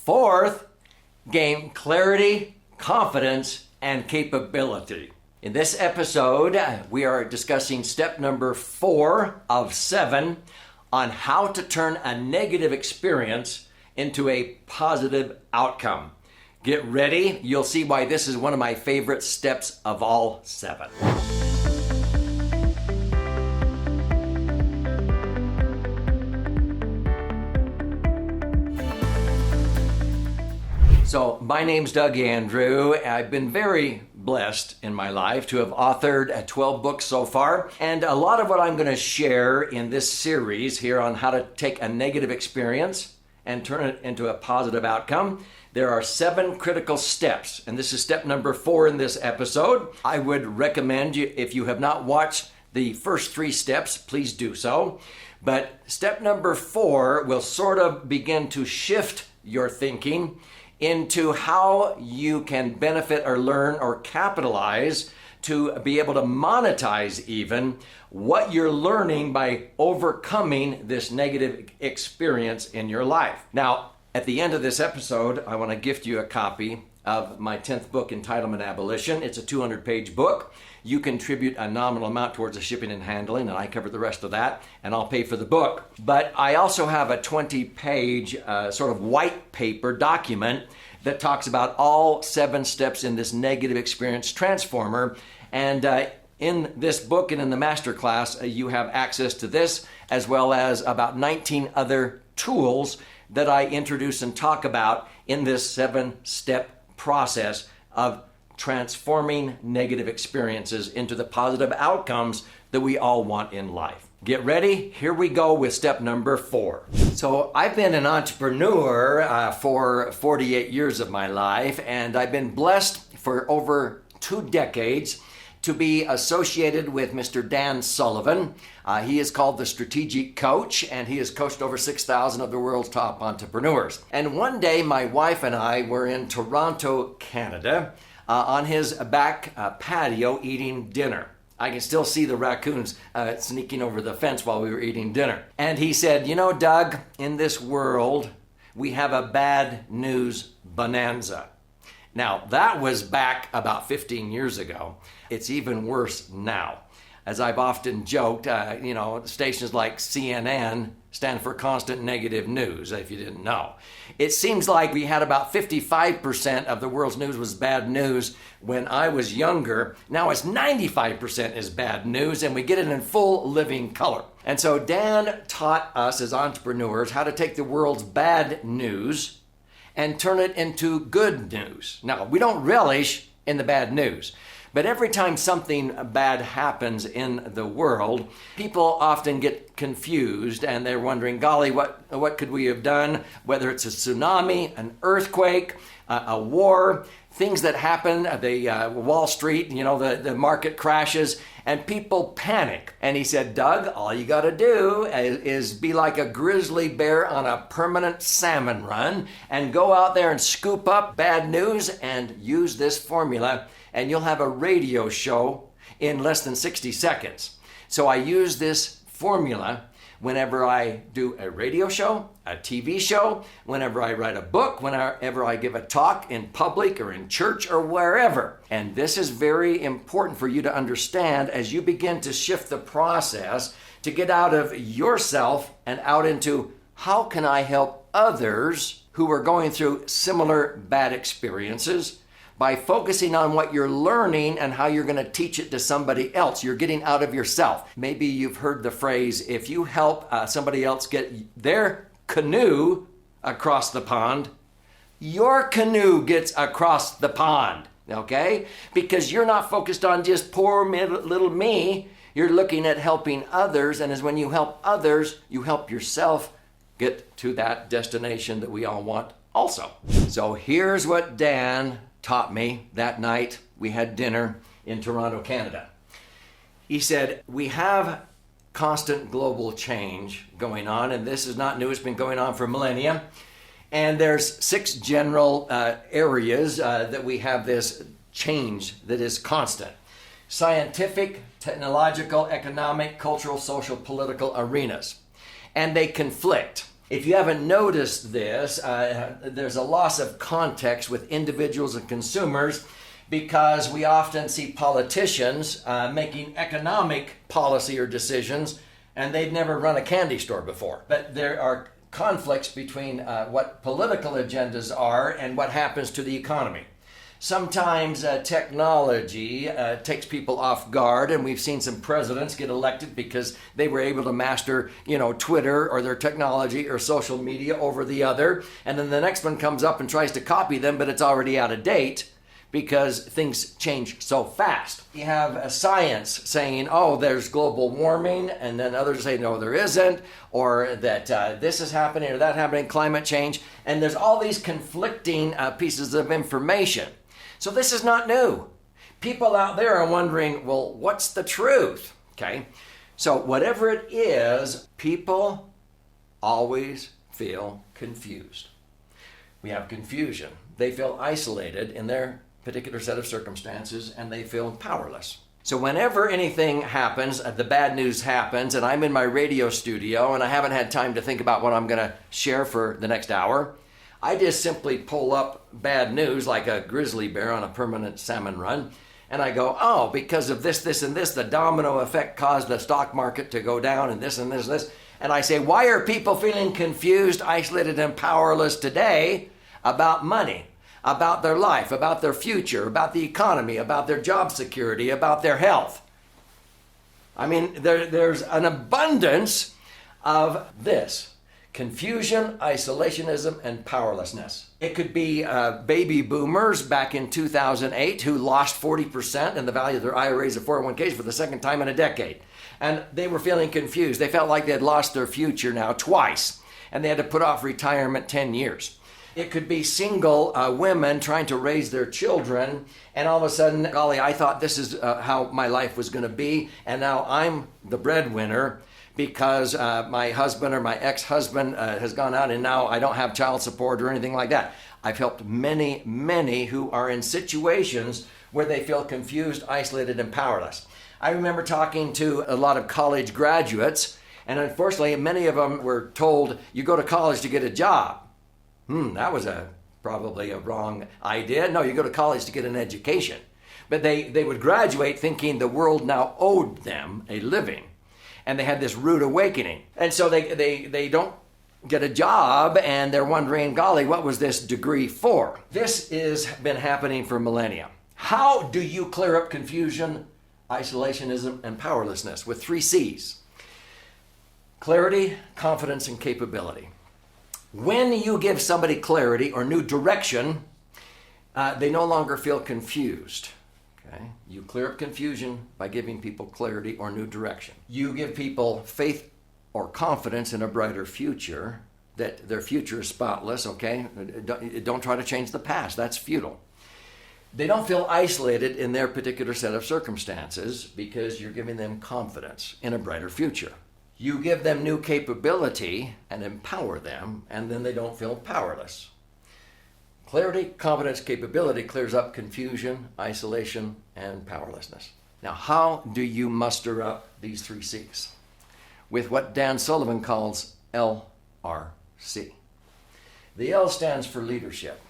Fourth, gain clarity, confidence, and capability. In this episode, we are discussing step number 4 of 7 on how to turn a negative experience into a positive outcome. Get ready. You'll see why this is one of my favorite steps of all 7. So my name's Doug Andrew. I've been very blessed in my life to have authored 12 books so far. And a lot of what I'm going to share in this series here on how to take a negative experience and turn it into a positive outcome. There are 7 critical steps, and this is step number 4 in this episode. I would recommend you, if you have not watched the first 3 steps, please do so. But step number 4 will sort of begin to shift your thinking into how you can benefit or learn or capitalize to be able to monetize even what you're learning by overcoming this negative experience in your life. Now, at the end of this episode, I want to gift you a copy of my 10th book, Entitlement Abolition. It's a 200-page book. You contribute a nominal amount towards the shipping and handling, and I cover the rest of that, and I'll pay for the book. But I also have a 20-page sort of white paper document that talks about all 7 steps in this negative experience transformer. And in this book and in the masterclass, you have access to this, as well as about 19 other tools that I introduce and talk about in this 7-step process of transforming negative experiences into the positive outcomes that we all want in life. Get ready. Here we go with step number 4. So I've been an entrepreneur for 48 years of my life, and I've been blessed for over 2 decades to be associated with Mr. Dan Sullivan. He is called the Strategic Coach, and he has coached over 6,000 of the world's top entrepreneurs. And one day, my wife and I were in Toronto, Canada, on his back patio eating dinner. I can still see the raccoons sneaking over the fence while we were eating dinner. And he said, "You know, Doug, in this world, we have a bad news bonanza." Now, that was back about 15 years ago. It's even worse now. As I've often joked, stations like CNN stand for constant negative news, if you didn't know. It seems like we had about 55% of the world's news was bad news when I was younger. Now it's 95% is bad news, and we get it in full living color. And so Dan taught us as entrepreneurs how to take the world's bad news and turn it into good news. Now, we don't relish in the bad news, but every time something bad happens in the world, people often get confused and they're wondering, golly, what could we have done? Whether it's a tsunami, an earthquake, a war, things that happen, the Wall Street, the market crashes, and people panic. And he said, Doug, all you got to do is be like a grizzly bear on a permanent salmon run and go out there and scoop up bad news and use this formula, and you'll have a radio show in less than 60 seconds. So I use this formula whenever I do a radio show, a TV show, whenever I write a book, whenever I give a talk in public or in church or wherever. And this is very important for you to understand as you begin to shift the process to get out of yourself and out into how can I help others who are going through similar bad experiences by focusing on what you're learning and how you're going to teach it to somebody else. You're getting out of yourself. Maybe you've heard the phrase, if you help somebody else get their canoe across the pond, your canoe gets across the pond, okay? Because you're not focused on just poor little me. You're looking at helping others, and as when you help others, you help yourself get to that destination that we all want also. So here's what Dan taught me that night. We had dinner in Toronto, Canada. He said, we have constant global change going on, and this is not new. It's been going on for millennia. And there's 6 general areas that we have this change that is constant. Scientific, technological, economic, cultural, social, political arenas. And they conflict. If you haven't noticed this, there's a loss of context with individuals and consumers because we often see politicians making economic policy or decisions, and they've never run a candy store before. But there are conflicts between what political agendas are and what happens to the economy. Sometimes technology takes people off guard, and we've seen some presidents get elected because they were able to master, Twitter or their technology or social media over the other. And then the next one comes up and tries to copy them, but it's already out of date because things change so fast. You have science saying, oh, there's global warming, and then others say, no, there isn't, or that this is happening or that happening, climate change. And there's all these conflicting pieces of information. So this is not new. People out there are wondering, well, what's the truth? Okay. So whatever it is, people always feel confused. We have confusion. They feel isolated in their particular set of circumstances, and they feel powerless. So whenever anything happens, the bad news happens, and I'm in my radio studio and I haven't had time to think about what I'm going to share for the next hour, I just simply pull up bad news like a grizzly bear on a permanent salmon run, and I go, oh, because of this, this, and this, the domino effect caused the stock market to go down, and this, and this, and this. And I say, why are people feeling confused, isolated, and powerless today about money, about their life, about their future, about the economy, about their job security, about their health? I mean, there's an abundance of this. Confusion, isolationism, and powerlessness. It could be baby boomers back in 2008 who lost 40% in the value of their IRAs or 401ks for the second time in a decade. And they were feeling confused. They felt like they had lost their future now twice, and they had to put off retirement 10 years. It could be single women trying to raise their children, and all of a sudden, golly, I thought this is how my life was going to be, and now I'm the breadwinner because my husband or my ex-husband has gone out and now I don't have child support or anything like that. I've helped many, many who are in situations where they feel confused, isolated, and powerless. I remember talking to a lot of college graduates, and unfortunately, many of them were told, you go to college to get a job. That was probably a wrong idea. No, you go to college to get an education. But they would graduate thinking the world now owed them a living. And they had this rude awakening. And so they don't get a job, and they're wondering, golly, what was this degree for? This has been happening for millennia. How do you clear up confusion, isolationism, and powerlessness? With 3 C's. Clarity, confidence, and capability. When you give somebody clarity or new direction, they no longer feel confused. Okay? You clear up confusion by giving people clarity or new direction. You give people faith or confidence in a brighter future, that their future is spotless, okay? Don't try to change the past. That's futile. They don't feel isolated in their particular set of circumstances because you're giving them confidence in a brighter future. You give them new capability and empower them, and then they don't feel powerless. Clarity, confidence, capability clears up confusion, isolation, and powerlessness. Now, how do you muster up these 3 C's? With what Dan Sullivan calls LRC. The L stands for leadership.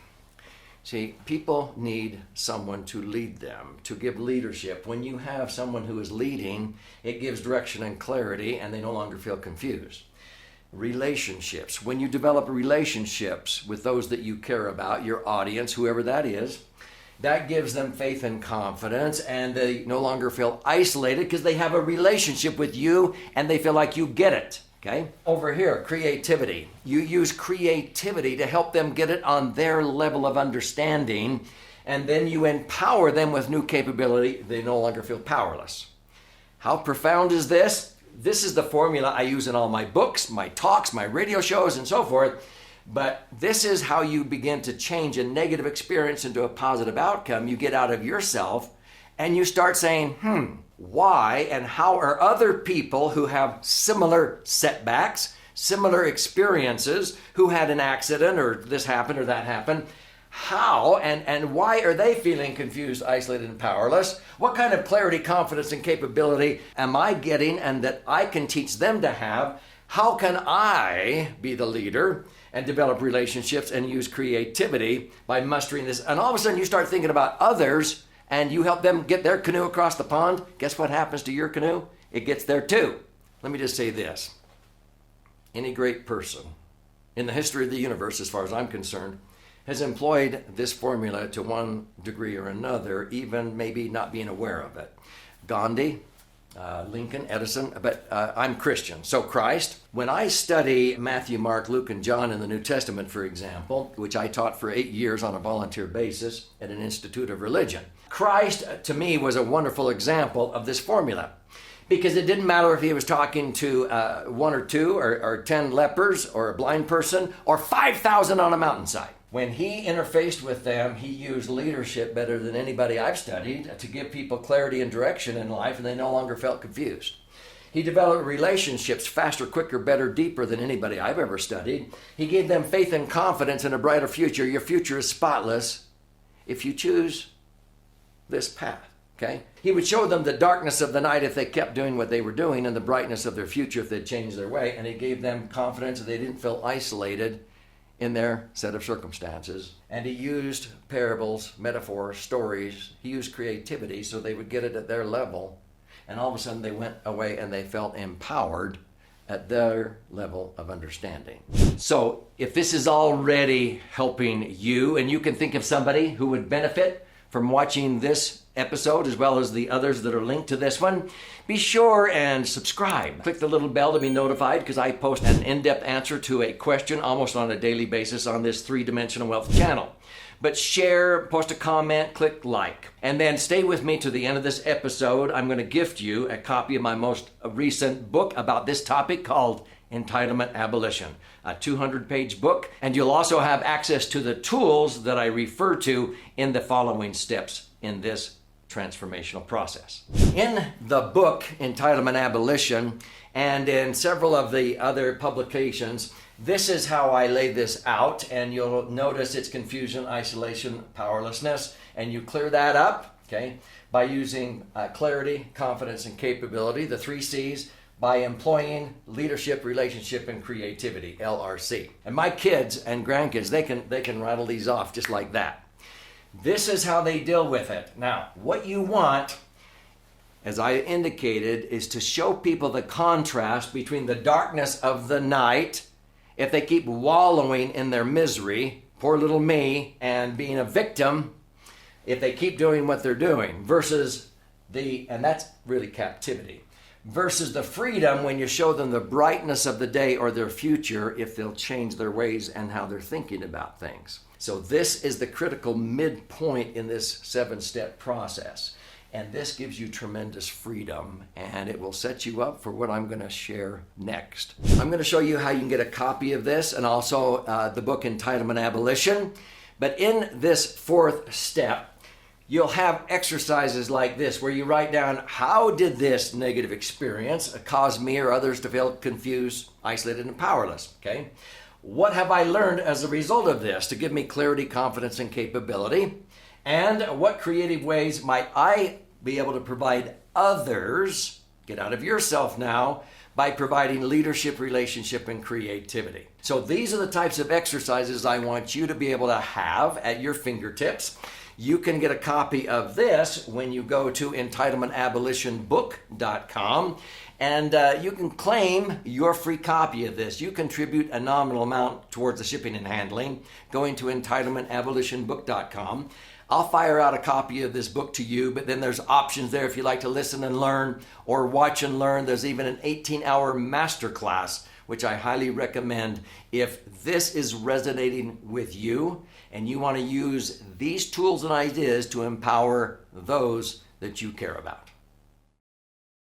See, people need someone to lead them, to give leadership. When you have someone who is leading, it gives direction and clarity, and they no longer feel confused. Relationships. When you develop relationships with those that you care about, your audience, whoever that is, that gives them faith and confidence, and they no longer feel isolated because they have a relationship with you and they feel like you get it. Okay? Over here, creativity. You use creativity to help them get it on their level of understanding, and then you empower them with new capability. They no longer feel powerless. How profound is this? This is the formula I use in all my books, my talks, my radio shows, and so forth. But this is how you begin to change a negative experience into a positive outcome. You get out of yourself and you start saying, why and how are other people who have similar setbacks, similar experiences, who had an accident or this happened or that happened, how and why are they feeling confused, isolated, and powerless? What kind of clarity, confidence, and capability am I getting and that I can teach them to have How can I be the leader and develop relationships and use creativity by mustering this? And all of a sudden you start thinking about others and you help them get their canoe across the pond. Guess what happens to your canoe? It gets there too. Let me just say this. Any great person in the history of the universe, as far as I'm concerned, has employed this formula to one degree or another, even maybe not being aware of it. Gandhi, Lincoln, Edison, but I'm Christian. So Christ, when I study Matthew, Mark, Luke, and John in the New Testament, for example, which I taught for 8 years on a volunteer basis at an institute of religion, Christ, to me, was a wonderful example of this formula. Because it didn't matter if he was talking to 1 or 2 or 10 lepers or a blind person or 5,000 on a mountainside. When he interfaced with them, he used leadership better than anybody I've studied to give people clarity and direction in life, and they no longer felt confused. He developed relationships faster, quicker, better, deeper than anybody I've ever studied. He gave them faith and confidence in a brighter future. Your future is spotless if you choose this path. Okay? He would show them the darkness of the night if they kept doing what they were doing, and the brightness of their future if they changed their way. And he gave them confidence that they didn't feel isolated in their set of circumstances. And he used parables, metaphors, stories. He used creativity so they would get it at their level. And all of a sudden they went away and they felt empowered at their level of understanding. So if this is already helping you, and you can think of somebody who would benefit from watching this episode as well as the others that are linked to this one, be sure and subscribe. Click the little bell to be notified, because I post an in-depth answer to a question almost on a daily basis on this 3-dimensional wealth channel. But share, post a comment, click like. And then stay with me to the end of this episode. I'm going to gift you a copy of my most recent book about this topic called Entitlement Abolition, a 200-page book. And you'll also have access to the tools that I refer to in the following steps in this transformational process. In the book, Entitlement Abolition, and in several of the other publications, this is how I lay this out, and you'll notice it's confusion, isolation, powerlessness, and you clear that up, okay, by using clarity, confidence, and capability, the 3 C's, by employing leadership, relationship, and creativity, LRC. And my kids and grandkids, they can rattle these off just like that. This is how they deal with it. Now, what you want, as I indicated, is to show people the contrast between the darkness of the night, if they keep wallowing in their misery, poor little me, and being a victim, if they keep doing what they're doing, versus and that's really captivity, versus the freedom when you show them the brightness of the day or their future if they'll change their ways and how they're thinking about things. So this is the critical midpoint in this 7-step process. And this gives you tremendous freedom, and it will set you up for what I'm going to share next. I'm going to show you how you can get a copy of this, and also the book Entitlement Abolition. But in this 4th step, you'll have exercises like this where you write down, how did this negative experience cause me or others to feel confused, isolated, and powerless? Okay? What have I learned as a result of this to give me clarity, confidence, and capability? And what creative ways might I be able to provide others, get out of yourself now, by providing leadership, relationship, and creativity? So these are the types of exercises I want you to be able to have at your fingertips. You can get a copy of this when you go to entitlementabolitionbook.com, and you can claim your free copy of this. You contribute a nominal amount towards the shipping and handling, going to entitlementabolitionbook.com. I'll fire out a copy of this book to you, but then there's options there if you like to listen and learn or watch and learn. There's even an 18-hour masterclass, which I highly recommend if this is resonating with you and you want to use these tools and ideas to empower those that you care about.